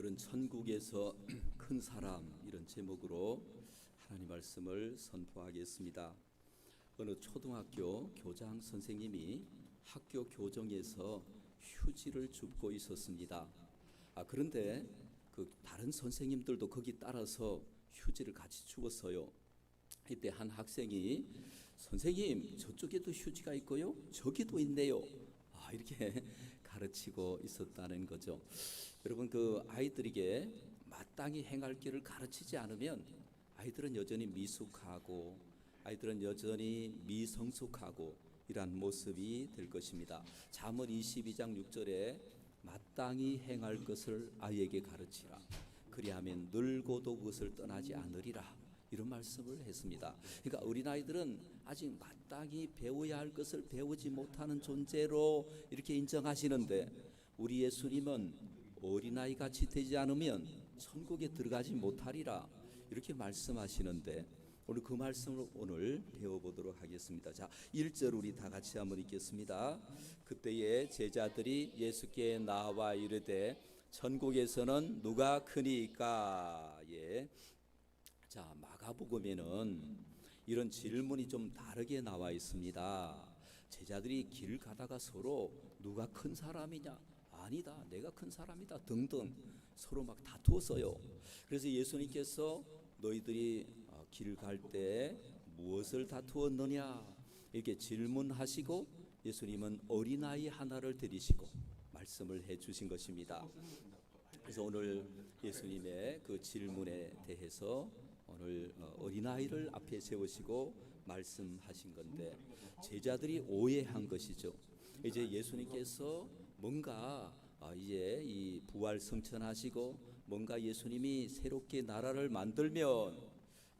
오늘은 천국에서 큰 사람 이런 제목으로 하나님 말씀을 선포하겠습니다. 어느 초등학교 교장 선생님이 학교 교정에서 휴지를 줍고 있었습니다. 그런데 다른 선생님들도 거기 따라서 휴지를 같이 주었어요. 이때 한 학생이 선생님 저쪽에도 휴지가 있고요 저기도 있네요 이렇게 가르치고 있었다는 거죠. 여러분, 아이들에게 마땅히 행할 길을 가르치지 않으면 아이들은 여전히 미숙하고 아이들은 여전히 미성숙하고 이러한 모습이 될 것입니다. 잠언 22장 6절에 마땅히 행할 것을 아이에게 가르치라. 그리하면 늙어도 그것을 떠나지 않으리라. 이런 말씀을 했습니다. 그러니까 어린아이들은 아직 마땅히 배워야 할 것을 배우지 못하는 존재로 이렇게 인정하시는데, 우리 예수님은 어린아이 같이 되지 않으면 천국에 들어가지 못하리라 이렇게 말씀하시는데, 오늘 그 말씀을 오늘 배워보도록 하겠습니다. 자, 1절 우리 다 같이 한번 읽겠습니다. 그때에 제자들이 예수께 나와 이르되 천국에서는 누가 크니까? 자, 마가복음에는 이런 질문이 좀 다르게 나와 있습니다. 제자들이 길 가다가 서로 누가 큰 사람이냐, 아니다 내가 큰 사람이다 등등 서로 막 다투었어요. 그래서 예수님께서 너희들이 길 갈 때 무엇을 다투었느냐 이렇게 질문하시고, 예수님은 어린아이 하나를 데리시고 말씀을 해주신 것입니다. 그래서 오늘 예수님의 그 질문에 대해서 오늘 어린아이를 앞에 세우시고 말씀하신 건데, 제자들이 오해한 것이죠. 이제 예수님께서 뭔가 이제 이 부활 성천하시고 뭔가 예수님이 새롭게 나라를 만들면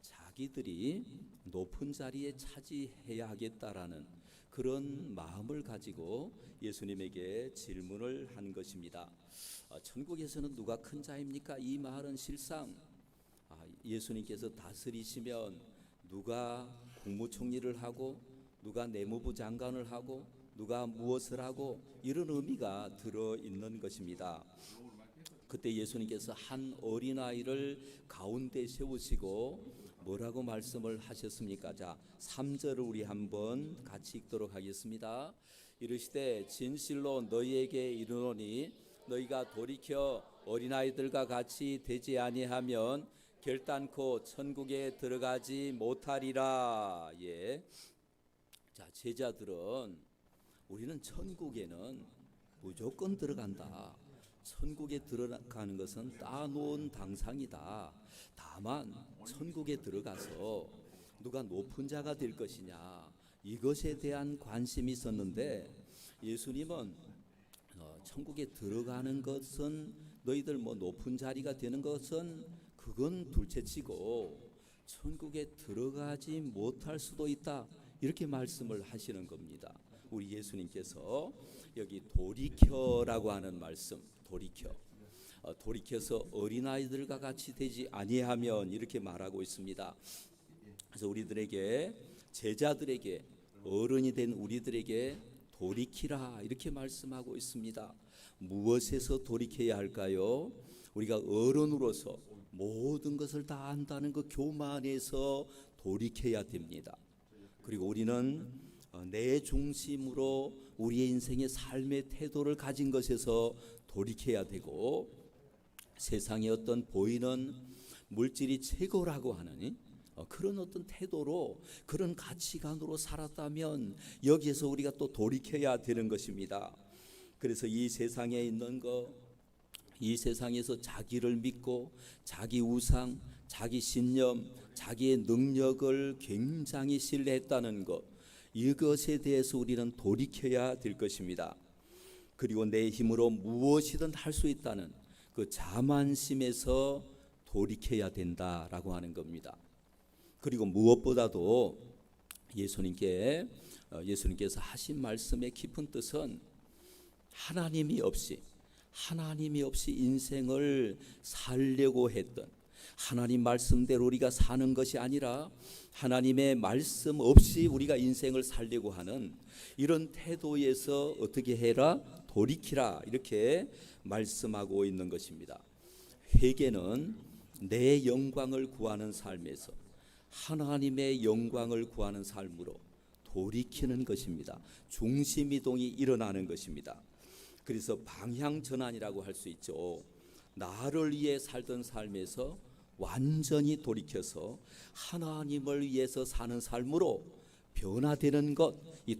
자기들이 높은 자리에 차지해야 하겠다라는 그런 마음을 가지고 예수님에게 질문을 한 것입니다. 천국에서는 누가 큰 자입니까? 이 말은 실상 예수님께서 다스리시면 누가 국무총리를 하고 누가 내무부 장관을 하고 누가 무엇을 하고 이런 의미가 들어있는 것입니다. 그때 예수님께서 한 어린아이를 가운데 세우시고 뭐라고 말씀을 하셨습니까? 자, 3절을 우리 한번 같이 읽도록 하겠습니다. 이르시되 진실로 너희에게 이르노니 너희가 돌이켜 어린아이들과 같이 되지 아니하면 결단코 천국에 들어가지 못하리라. 자, 제자들은 우리는 천국에는 무조건 들어간다. 천국에 들어가는 것은 따놓은 당상이다. 다만 천국에 들어가서 누가 높은 자가 될 것이냐 이것에 대한 관심이 있었는데, 예수님은 천국에 들어가는 것은 너희들 높은 자리가 되는 것은 그건 둘째치고 천국에 들어가지 못할 수도 있다 이렇게 말씀을 하시는 겁니다. 우리 예수님께서 여기 돌이켜라고 하는 말씀, 돌이켜서 어린아이들과 같이 되지 아니하면 이렇게 말하고 있습니다. 그래서 우리들에게, 제자들에게, 어른이 된 우리들에게 돌이키라 이렇게 말씀하고 있습니다. 무엇에서 돌이켜야 할까요? 우리가 어른으로서 모든 것을 다 안다는 그 교만에서 돌이켜야 됩니다. 그리고 우리는 내 중심으로 우리의 인생의 삶의 태도를 가진 것에서 돌이켜야 되고, 세상의 어떤 보이는 물질이 최고라고 하는 그런 어떤 태도로, 그런 가치관으로 살았다면 여기에서 우리가 또 돌이켜야 되는 것입니다. 그래서 이 세상에 있는 이 세상에서 자기를 믿고 자기 우상, 자기 신념, 자기의 능력을 굉장히 신뢰했다는 것, 이것에 대해서 우리는 돌이켜야 될 것입니다. 그리고 내 힘으로 무엇이든 할 수 있다는 그 자만심에서 돌이켜야 된다라고 하는 겁니다. 그리고 무엇보다도 예수님께서 하신 말씀의 깊은 뜻은 하나님이 없이 인생을 살려고 했던, 하나님 말씀대로 우리가 사는 것이 아니라 하나님의 말씀 없이 우리가 인생을 살려고 하는 이런 태도에서 어떻게 해라? 돌이키라 이렇게 말씀하고 있는 것입니다. 회개는 내 영광을 구하는 삶에서 하나님의 영광을 구하는 삶으로 돌이키는 것입니다. 중심이동이 일어나는 것입니다. 그래서 방향 전환이라고 할 수 있죠. 나를 위해 살던 삶에서 완전히 돌이켜서 하나님을 위해서 사는 삶으로 변화되는 것, 이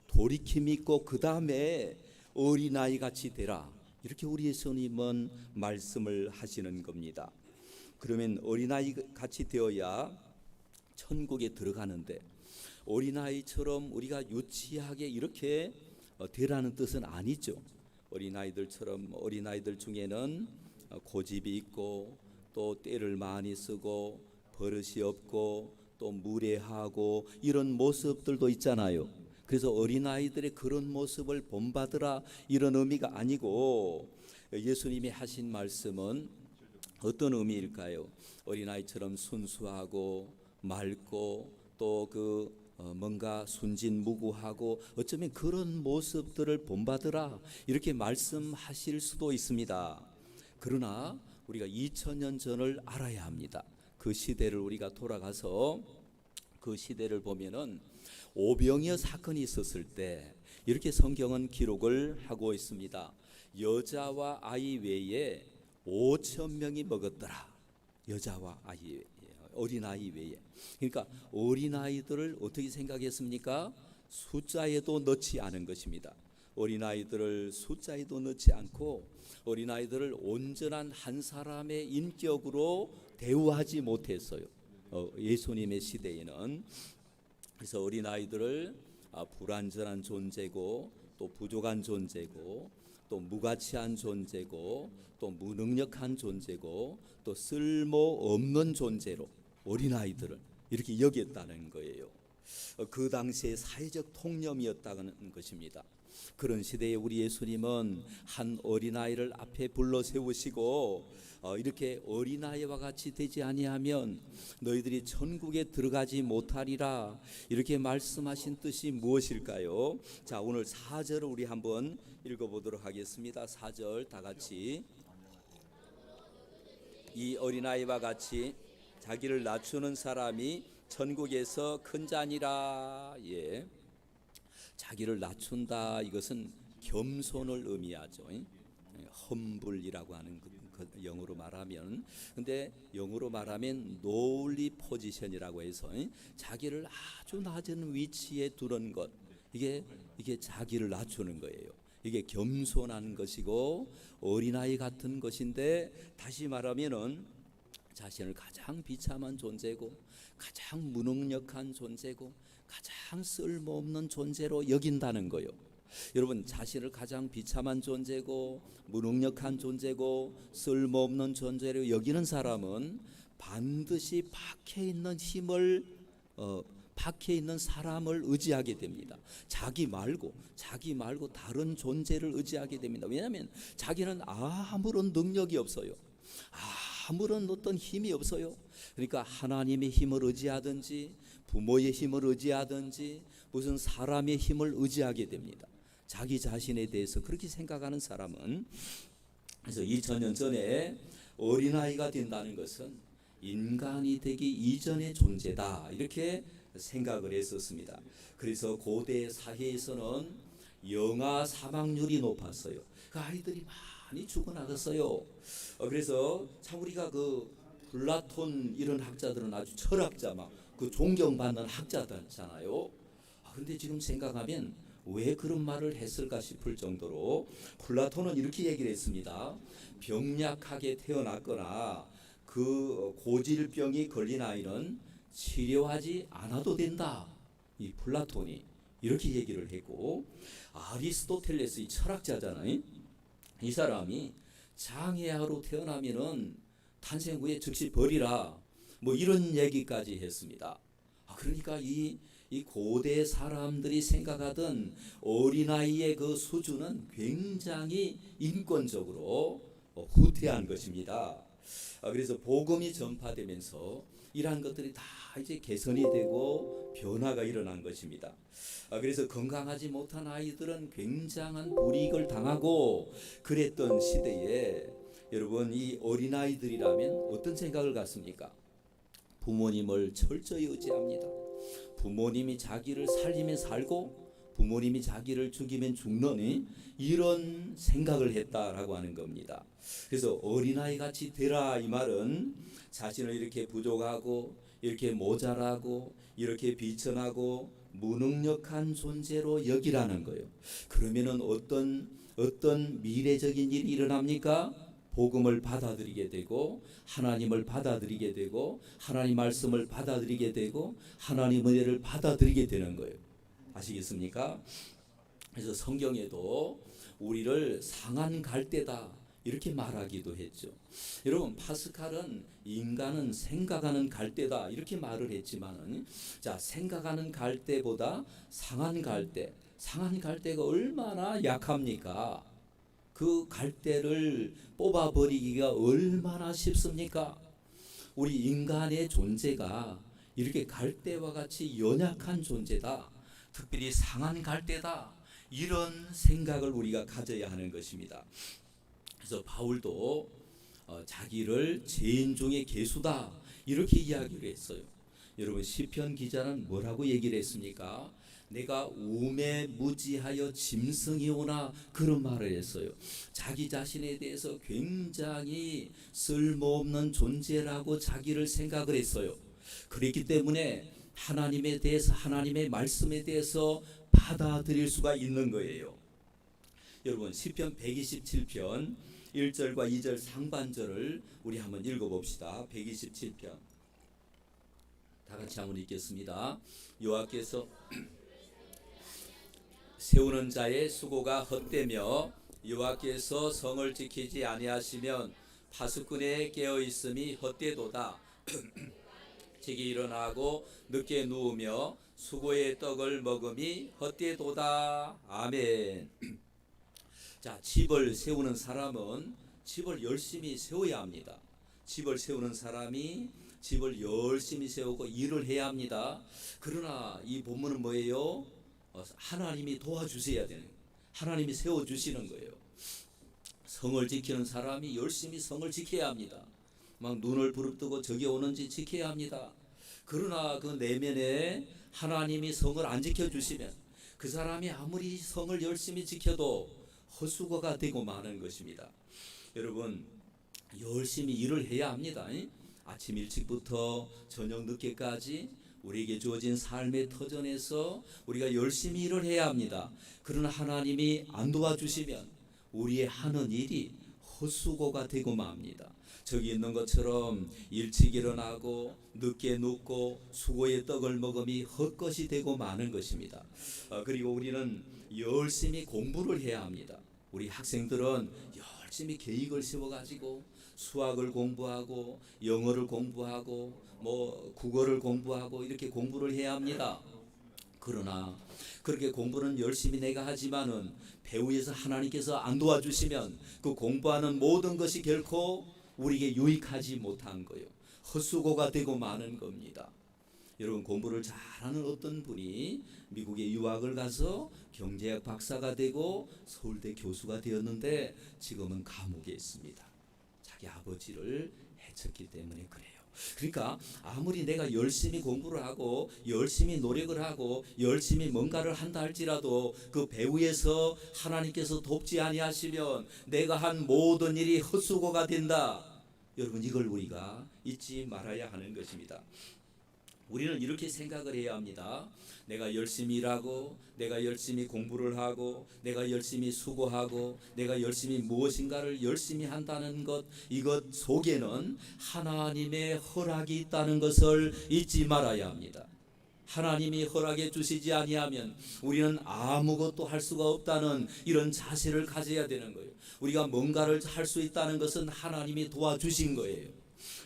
돌이킴이 있고 그 다음에 어린아이 같이 되라, 이렇게 우리 예수님은 말씀을 하시는 겁니다. 그러면 어린아이 같이 되어야 천국에 들어가는데, 어린아이처럼 우리가 유치하게 이렇게 되라는 뜻은 아니죠. 어린아이들 중에는 고집이 있고 또 때를 많이 쓰고 버릇이 없고 또 무례하고 이런 모습들도 있잖아요. 그래서 어린아이들의 그런 모습을 본받으라, 이런 의미가 아니고, 예수님이 하신 말씀은 어떤 의미일까요? 어린아이처럼 순수하고 맑고 또 뭔가 순진무구하고 어쩌면 그런 모습들을 본받으라, 이렇게 말씀하실 수도 있습니다. 그러나 우리가 2000년 전을 알아야 합니다. 그 시대를 우리가 돌아가서 그 시대를 보면은 오병이어 사건이 있었을 때 이렇게 성경은 기록을 하고 있습니다. 여자와 아이 외에 5,000명이 먹었더라. 여자와 아이 외에, 어린아이 외에. 그러니까 어린아이들을 어떻게 생각했습니까? 숫자에도 넣지 않은 것입니다. 어린아이들을 숫자에도 넣지 않고 어린아이들을 온전한 한 사람의 인격으로 대우하지 못했어요. 예수님의 시대에는. 그래서 어린아이들을 불완전한 존재고 또 부족한 존재고 또 무가치한 존재고 또 무능력한 존재고 또 쓸모없는 존재로 어린아이들을 이렇게 여겼다는 거예요. 그 당시의 사회적 통념이었다는 것입니다. 그런 시대에 우리 예수님은 한 어린아이를 앞에 불러 세우시고 이렇게 어린아이와 같이 되지 아니하면 너희들이 천국에 들어가지 못하리라, 이렇게 말씀하신 뜻이 무엇일까요? 자, 오늘 4절을 우리 한번 읽어보도록 하겠습니다. 4절 다 같이. 이 어린아이와 같이 자기를 낮추는 사람이 천국에서 큰 자니라. 예. 자기를 낮춘다, 이것은 겸손을 의미하죠. 험블이라고 하는 영어로 말하면, 근데 영어로 말하면 lowly 포지션이라고 해서 자기를 아주 낮은 위치에 두는 것, 이게 자기를 낮추는 거예요. 이게 겸손한 것이고 어린아이 같은 것인데, 다시 말하면은 자신을 가장 비참한 존재고 가장 무능력한 존재고 가장 쓸모없는 존재로 여긴다는 거예요. 여러분, 자신을 가장 비참한 존재고 무능력한 존재고 쓸모없는 존재로 여기는 사람은 반드시 밖에 있는 사람을 의지하게 됩니다. 자기 말고 다른 존재를 의지하게 됩니다. 왜냐하면 자기는 아무런 능력이 없어요. 아무런 어떤 힘이 없어요. 그러니까 하나님의 힘을 의지하든지 부모의 힘을 의지하든지 무슨 사람의 힘을 의지하게 됩니다. 자기 자신에 대해서 그렇게 생각하는 사람은, 그래서 2000년 전에 어린아이가 된다는 것은 인간이 되기 이전의 존재다, 이렇게 생각을 했었습니다. 그래서 고대 사회에서는 영아 사망률이 높았어요. 그 아이들이 많이 죽어나갔어요. 그래서 참 우리가 플라톤 이런 학자들은 아주 철학자, 존경받는 학자잖아요. 근데 지금 생각하면 왜 그런 말을 했을까 싶을 정도로, 플라톤은 이렇게 얘기를 했습니다. 병약하게 태어났거나 그 고질병이 걸린 아이는 치료하지 않아도 된다, 이 플라톤이 이렇게 얘기를 했고, 아리스토텔레스, 이 철학자잖아요. 이 사람이 장애아로 태어나면은 탄생 후에 즉시 버리라, 이런 얘기까지 했습니다. 그러니까 이 고대 사람들이 생각하던 어린아이의 그 수준은 굉장히 인권적으로 후퇴한 것입니다. 그래서 복음이 전파되면서 이러한 것들이 다 이제 개선이 되고 변화가 일어난 것입니다. 그래서 건강하지 못한 아이들은 굉장한 불이익을 당하고 그랬던 시대에 여러분, 이 어린아이들이라면 어떤 생각을 갖습니까? 부모님을 철저히 의지합니다. 부모님이 자기를 살리면 살고 부모님이 자기를 죽이면 죽는 이런 생각을 했다라고 하는 겁니다. 그래서 어린아이 같이 되라 이 말은 자신을 이렇게 부족하고 이렇게 모자라고 이렇게 비천하고 무능력한 존재로 여기라는 거예요. 그러면은 어떤 미래적인 일이 일어납니까? 복음을 받아들이게 되고 하나님을 받아들이게 되고 하나님 말씀을 받아들이게 되고 하나님 은혜를 받아들이게 되는 거예요. 아시겠습니까? 그래서 성경에도 우리를 상한 갈대다 이렇게 말하기도 했죠. 여러분, 파스칼은 인간은 생각하는 갈대다 이렇게 말을 했지만은, 자, 생각하는 갈대보다 상한 갈대가 얼마나 약합니까? 그 갈대를 뽑아버리기가 얼마나 쉽습니까? 우리 인간의 존재가 이렇게 갈대와 같이 연약한 존재다, 특별히 상한 갈대다, 이런 생각을 우리가 가져야 하는 것입니다. 그래서 바울도 자기를 죄인 중에 괴수다 이렇게 이야기를 했어요. 여러분, 시편 기자는 뭐라고 얘기를 했습니까? 내가 우매무지하여 짐승이오나 그런 말을 했어요. 자기 자신에 대해서 굉장히 쓸모없는 존재라고 자기를 생각을 했어요. 그렇기 때문에 하나님에 대해서, 하나님의 말씀에 대해서 받아들일 수가 있는 거예요. 여러분, 시편 127편 1절과 2절 상반절을 우리 한번 읽어봅시다. 127편 다 같이 한번 읽겠습니다. 여호와께서 세우는 자의 수고가 헛되며 여호와께서 성을 지키지 아니하시면 파수꾼의 깨어 있음이 헛되도다. 지기 일어나고 늦게 누우며 수고의 떡을 먹음이 헛되도다. 아멘. 자, 집을 세우는 사람은 집을 열심히 세워야 합니다. 집을 세우는 사람이 집을 열심히 세우고 일을 해야 합니다. 그러나 이 본문은 뭐예요? 하나님이 도와주셔야 되는, 하나님이 세워주시는 거예요. 성을 지키는 사람이 열심히 성을 지켜야 합니다. 막 눈을 부릅뜨고 적이 오는지 지켜야 합니다. 그러나 그 내면에 하나님이 성을 안 지켜주시면 그 사람이 아무리 성을 열심히 지켜도 헛수고가 되고 마는 것입니다. 여러분, 열심히 일을 해야 합니다. 아침 일찍부터 저녁 늦게까지 우리에게 주어진 삶의 터전에서 우리가 열심히 일을 해야 합니다. 그러나 하나님이 안 도와주시면 우리의 하는 일이 헛수고가 되고 맙니다. 저기 있는 것처럼 일찍 일어나고 늦게 눕고 수고의 떡을 먹음이 헛것이 되고 마는 것입니다. 그리고 우리는 열심히 공부를 해야 합니다. 우리 학생들은 열심히 계획을 세워가지고 수학을 공부하고 영어를 공부하고 국어를 공부하고 이렇게 공부를 해야 합니다. 그러나 그렇게 공부는 열심히 내가 하지만은 배후에서 하나님께서 안 도와주시면 그 공부하는 모든 것이 결코 우리에게 유익하지 못한 거예요. 헛수고가 되고 마는 겁니다. 여러분, 공부를 잘하는 어떤 분이 미국에 유학을 가서 경제학 박사가 되고 서울대 교수가 되었는데 지금은 감옥에 있습니다. 자기 아버지를 해쳤기 때문에 그래요. 그러니까 아무리 내가 열심히 공부를 하고 열심히 노력을 하고 열심히 뭔가를 한다 할지라도 그 배후에서 하나님께서 돕지 아니하시면 내가 한 모든 일이 헛수고가 된다. 여러분, 이걸 우리가 잊지 말아야 하는 것입니다. 우리는 이렇게 생각을 해야 합니다. 내가 열심히 일하고 내가 열심히 공부를 하고 내가 열심히 수고하고 내가 열심히 무엇인가를 열심히 한다는 것, 이것 속에는 하나님의 허락이 있다는 것을 잊지 말아야 합니다. 하나님이 허락해 주시지 아니하면 우리는 아무것도 할 수가 없다는 이런 자세를 가져야 되는 거예요. 우리가 뭔가를 할 수 있다는 것은 하나님이 도와주신 거예요.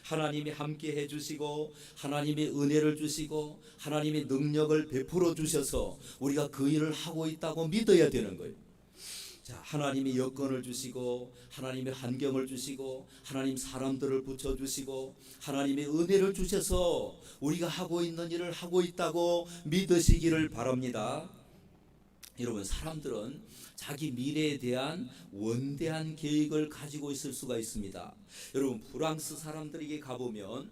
하나님이 함께 해주시고 하나님이 은혜를 주시고 하나님이 능력을 베풀어 주셔서 우리가 그 일을 하고 있다고 믿어야 되는 거예요. 자, 하나님이 여건을 주시고 하나님이 환경을 주시고 하나님 사람들을 붙여주시고 하나님이 은혜를 주셔서 우리가 하고 있는 일을 하고 있다고 믿으시기를 바랍니다. 여러분, 사람들은 자기 미래에 대한 원대한 계획을 가지고 있을 수가 있습니다. 여러분, 프랑스 사람들에게 가보면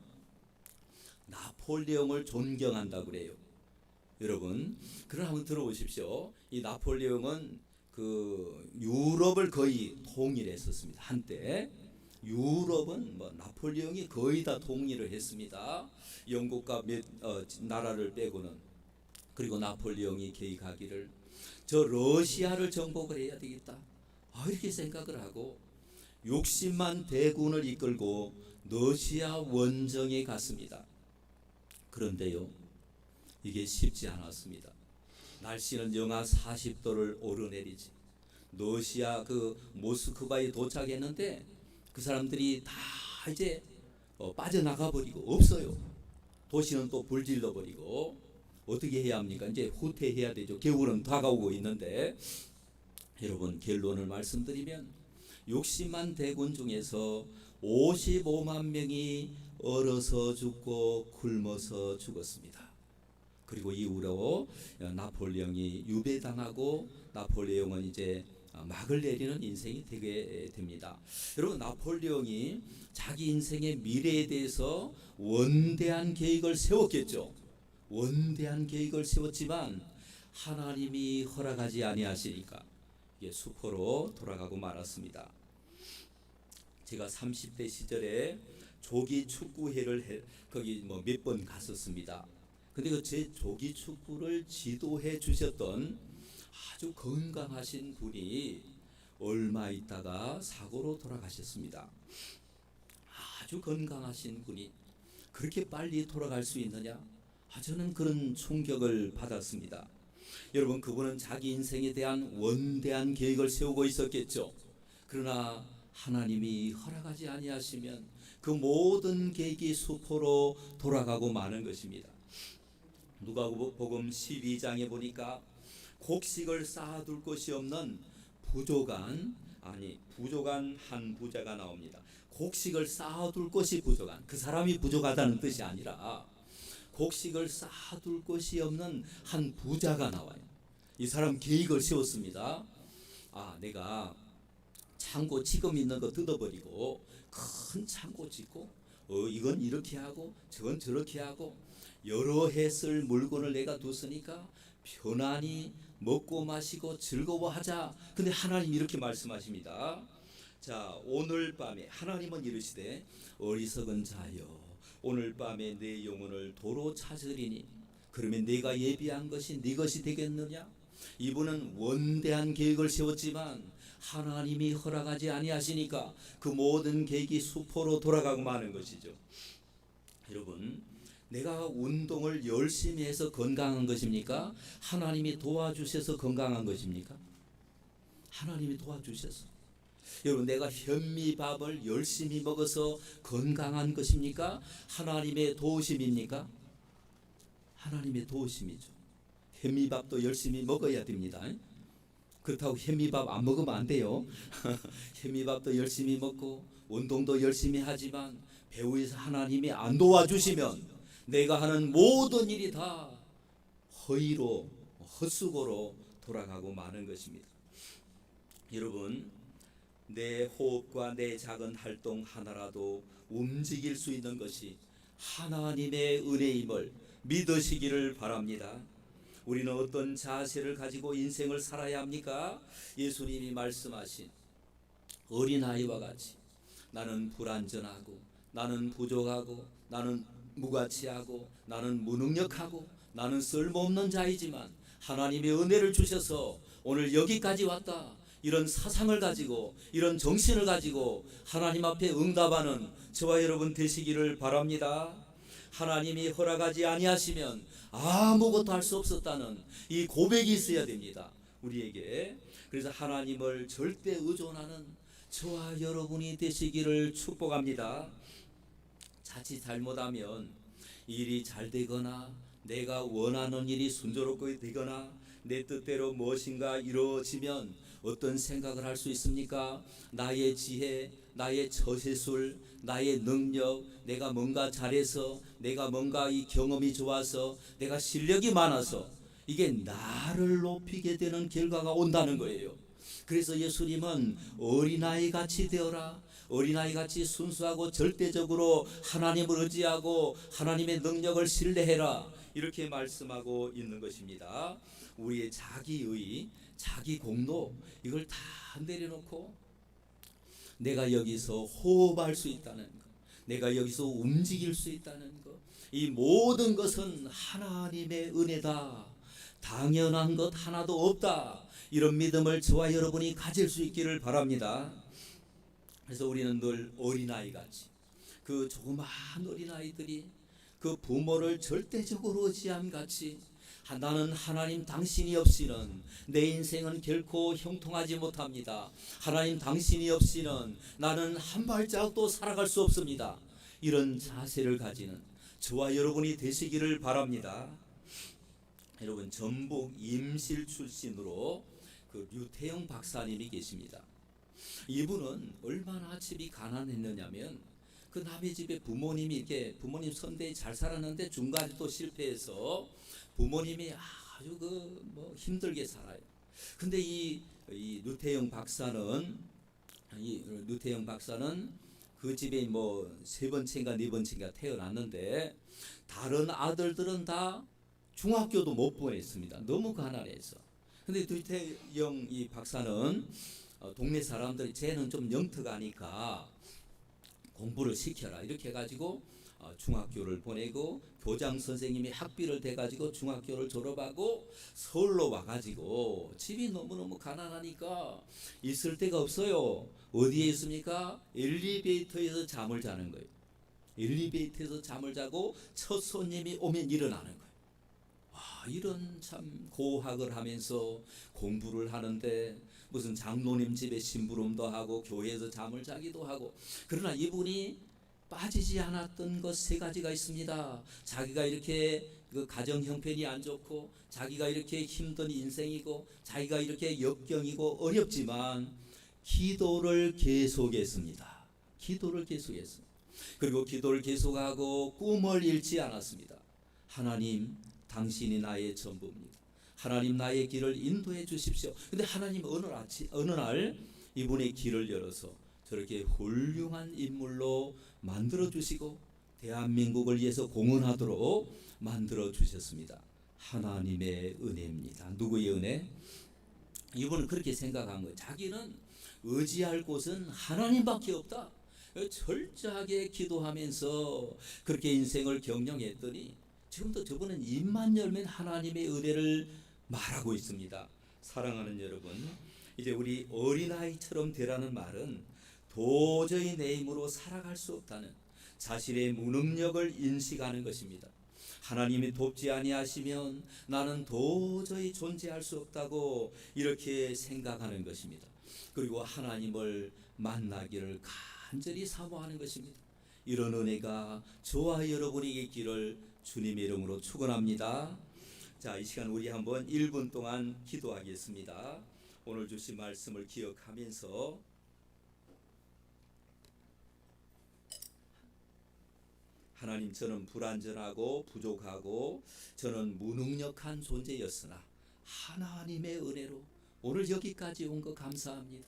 나폴레옹을 존경한다 그래요. 여러분, 그걸 한번 들어보십시오. 이 나폴레옹은 그 유럽을 거의 통일했었습니다. 한때 유럽은 뭐 나폴레옹이 거의 다 통일을 했습니다. 영국과 몇 나라를 빼고는. 그리고 나폴레옹이 계획하기를 저 러시아를 정복을 해야 되겠다, 이렇게 생각을 하고 60만 대군을 이끌고 러시아 원정에 갔습니다. 그런데요, 이게 쉽지 않았습니다. 날씨는 영하 40도를 오르내리지. 러시아 그 모스크바에 도착했는데 그 사람들이 다 이제 빠져나가 버리고 없어요. 도시는 또 불질러 버리고 어떻게 해야 합니까? 이제 후퇴해야 되죠. 겨울은 다가오고 있는데, 여러분, 결론을 말씀드리면 60만 대군 중에서 55만 명이 얼어서 죽고 굶어서 죽었습니다. 그리고 이후로 나폴레옹이 유배당하고 나폴레옹은 이제 막을 내리는 인생이 되게 됩니다. 여러분, 나폴레옹이 자기 인생의 미래에 대해서 원대한 계획을 세웠겠죠. 원대한 계획을 세웠지만 하나님이 허락하지 아니하시니까 이게 수포로 돌아가고 말았습니다. 제가 30대 시절에 조기 축구회를 거기 몇 번 갔었습니다. 근데 그 제 조기 축구를 지도해 주셨던 아주 건강하신 분이 얼마 있다가 사고로 돌아가셨습니다. 아주 건강하신 분이 그렇게 빨리 돌아갈 수 있느냐? 저는 그런 충격을 받았습니다. 여러분, 그분은 자기 인생에 대한 원대한 계획을 세우고 있었겠죠. 그러나 하나님이 허락하지 아니하시면 그 모든 계획이 수포로 돌아가고 마는 것입니다. 누가복음 12장에 보니까 곡식을 쌓아둘 곳이 없는 부족한 한 부자가 나옵니다. 곡식을 쌓아둘 곳이 부족한, 그 사람이 부족하다는 뜻이 아니라 곡식을 쌓아둘 곳이 없는 한 부자가 나와요. 이 사람 계획을 세웠습니다. 내가 창고 지금 있는 거 뜯어버리고 큰 창고 짓고 이건 이렇게 하고 저건 저렇게 하고 여러 해 쓸 물건을 내가 뒀으니까 편안히 먹고 마시고 즐거워하자. 근데 하나님 이렇게 말씀하십니다. 자, 오늘 밤에 하나님은 이르시되 어리석은 자여, 오늘 밤에 내 영혼을 도로 찾으리니 그러면 내가 예비한 것이 네 것이 되겠느냐? 이분은 원대한 계획을 세웠지만 하나님이 허락하지 아니하시니까 그 모든 계획이 수포로 돌아가고 마는 것이죠. 여러분, 내가 운동을 열심히 해서 건강한 것입니까? 하나님이 도와주셔서 건강한 것입니까? 하나님이 도와주셔서. 여러분, 내가 현미밥을 열심히 먹어서 건강한 것입니까? 하나님의 도우심입니까? 하나님의 도우심이죠. 현미밥도 열심히 먹어야 됩니다. 그렇다고 현미밥 안 먹으면 안 돼요. 현미밥도 열심히 먹고 운동도 열심히 하지만 배후에서 하나님이 안 도와주시면 내가 하는 모든 일이 다 허위로, 헛수고로 돌아가고 마는 것입니다. 여러분, 내 호흡과 내 작은 활동 하나라도 움직일 수 있는 것이 하나님의 은혜임을 믿으시기를 바랍니다. 우리는 어떤 자세를 가지고 인생을 살아야 합니까? 예수님이 말씀하신 어린아이와 같이 나는 불완전하고 나는 부족하고 나는 무가치하고 나는 무능력하고 나는 쓸모없는 자이지만 하나님의 은혜를 주셔서 오늘 여기까지 왔다, 이런 사상을 가지고 이런 정신을 가지고 하나님 앞에 응답하는 저와 여러분 되시기를 바랍니다. 하나님이 허락하지 아니하시면 아무것도 할 수 없었다는 이 고백이 있어야 됩니다, 우리에게. 그래서 하나님을 절대 의존하는 저와 여러분이 되시기를 축복합니다. 자칫 잘못하면 일이 잘 되거나 내가 원하는 일이 순조롭게 되거나 내 뜻대로 무엇인가 이루어지면 어떤 생각을 할 수 있습니까? 나의 지혜, 나의 처세술, 나의 능력, 내가 뭔가 잘해서, 내가 뭔가 이 경험이 좋아서, 내가 실력이 많아서 이게 나를 높이게 되는 결과가 온다는 거예요. 그래서 예수님은 어린아이 같이 되어라, 어린아이 같이 순수하고 절대적으로 하나님을 의지하고 하나님의 능력을 신뢰해라, 이렇게 말씀하고 있는 것입니다. 우리의 자기의, 자기 공로, 이걸 다 내려놓고 내가 여기서 호흡할 수 있다는 것, 내가 여기서 움직일 수 있다는 것, 이 모든 것은 하나님의 은혜다, 당연한 것 하나도 없다, 이런 믿음을 저와 여러분이 가질 수 있기를 바랍니다. 그래서 우리는 늘 어린아이같이, 그 조그마한 어린아이들이 그 부모를 절대적으로 의지함같이, 나는 하나님 당신이 없이는 내 인생은 결코 형통하지 못합니다. 하나님 당신이 없이는 나는 한 발자국도 살아갈 수 없습니다. 이런 자세를 가지는 저와 여러분이 되시기를 바랍니다. 여러분, 전북 임실 출신으로 그 류태영 박사님이 계십니다. 이분은 얼마나 집이 가난했느냐면, 그 남의 집에 부모님이 이렇게, 부모님 선대에 잘 살았는데 중간에 또 실패해서 부모님이 아주 힘들게 살아요. 근데 이 류태영 박사는 그 집에 세 번째인가 네 번째인가 태어났는데, 다른 아들들은 다 중학교도 못 보냈습니다. 너무 가난해서. 근데 류태영 이 박사는 동네 사람들이 쟤는 좀 영특하니까 공부를 시켜라, 이렇게 해가지고 중학교를 보내고, 교장 선생님이 학비를 대가지고 중학교를 졸업하고 서울로 와가지고, 집이 너무너무 가난하니까 있을 데가 없어요. 어디에 있습니까? 엘리베이터에서 잠을 자는 거예요. 엘리베이터에서 잠을 자고 첫 손님이 오면 일어나는 거예요. 이런 참 고학을 하면서 공부를 하는데 무슨 장로님 집에 심부름도 하고 교회에서 잠을 자기도 하고, 그러나 이분이 빠지지 않았던 것 세 가지가 있습니다. 자기가 이렇게 그 가정 형편이 안 좋고, 자기가 이렇게 힘든 인생이고, 자기가 이렇게 역경이고 어렵지만 기도를 계속했습니다. 기도를 계속했어요. 그리고 기도를 계속하고 꿈을 잃지 않았습니다. 하나님, 당신이 나의 전부입니다. 하나님, 나의 길을 인도해 주십시오. 근데 하나님 어느 날 이분의 길을 열어서 저렇게 훌륭한 인물로 만들어 주시고 대한민국을 위해서 공헌하도록 만들어 주셨습니다. 하나님의 은혜입니다. 누구의 은혜? 이분은 그렇게 생각한 거예요. 자기는 의지할 곳은 하나님밖에 없다. 철저하게 기도하면서 그렇게 인생을 경영했더니, 지금도 저분은 입만 열면 하나님의 은혜를 말하고 있습니다. 사랑하는 여러분, 이제 우리 어린아이처럼 되라는 말은 도저히 내 힘으로 살아갈 수 없다는 자신의 무능력을 인식하는 것입니다. 하나님이 돕지 아니하시면 나는 도저히 존재할 수 없다고 이렇게 생각하는 것입니다. 그리고 하나님을 만나기를 간절히 사모하는 것입니다. 이런 은혜가 저와 여러분에게 있기를 주님의 이름으로 축원합니다. 자, 이 시간 우리 한번 1분 동안 기도하겠습니다. 오늘 주신 말씀을 기억하면서 하나님, 저는 불완전하고 부족하고 저는 무능력한 존재였으나 하나님의 은혜로 오늘 여기까지 온 것 감사합니다.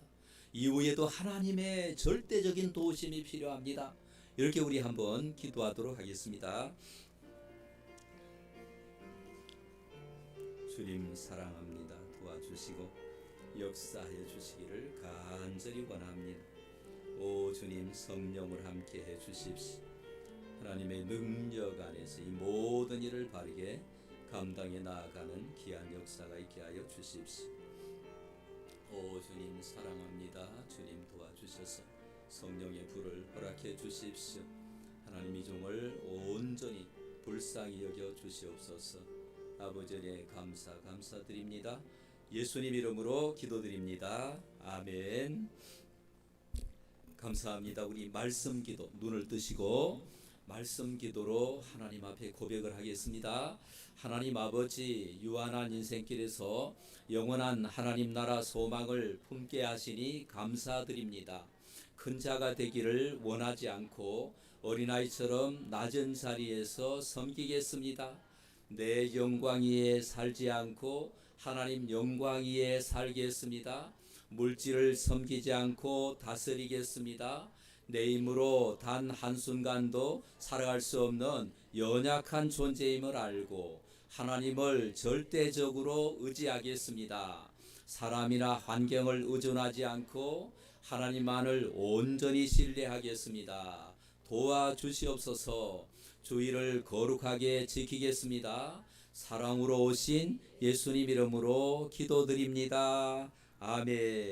이후에도 하나님의 절대적인 도우심이 필요합니다. 이렇게 우리 한번 기도하도록 하겠습니다. 주님 사랑합니다. 도와주시고 역사해 주시기를 간절히 원합니다. 오 주님, 성령을 함께 해 주십시오. 하나님의 능력 안에서 이 모든 일을 바르게 감당해 나아가는 귀한 역사가 있게 하여 주십시오. 오 주님 사랑합니다. 주님 도와주셔서 성령의 불을 허락해 주십시오. 하나님, 이 종을 온전히 불쌍히 여겨 주시옵소서. 아버지 은혜 감사드립니다. 예수님 이름으로 기도드립니다. 아멘. 감사합니다. 우리 말씀 기도, 눈을 뜨시고 말씀 기도로 하나님 앞에 고백을 하겠습니다. 하나님 아버지, 유한한 인생길에서 영원한 하나님 나라 소망을 품게 하시니 감사드립니다. 큰 자가 되기를 원하지 않고 어린아이처럼 낮은 자리에서 섬기겠습니다. 내 영광 위에 살지 않고 하나님 영광 위에 살겠습니다. 물질을 섬기지 않고 다스리겠습니다. 내 힘으로 단 한순간도 살아갈 수 없는 연약한 존재임을 알고 하나님을 절대적으로 의지하겠습니다. 사람이나 환경을 의존하지 않고 하나님만을 온전히 신뢰하겠습니다. 도와주시옵소서. 주의를 거룩하게 지키겠습니다. 사랑으로 오신 예수님 이름으로 기도드립니다. 아멘.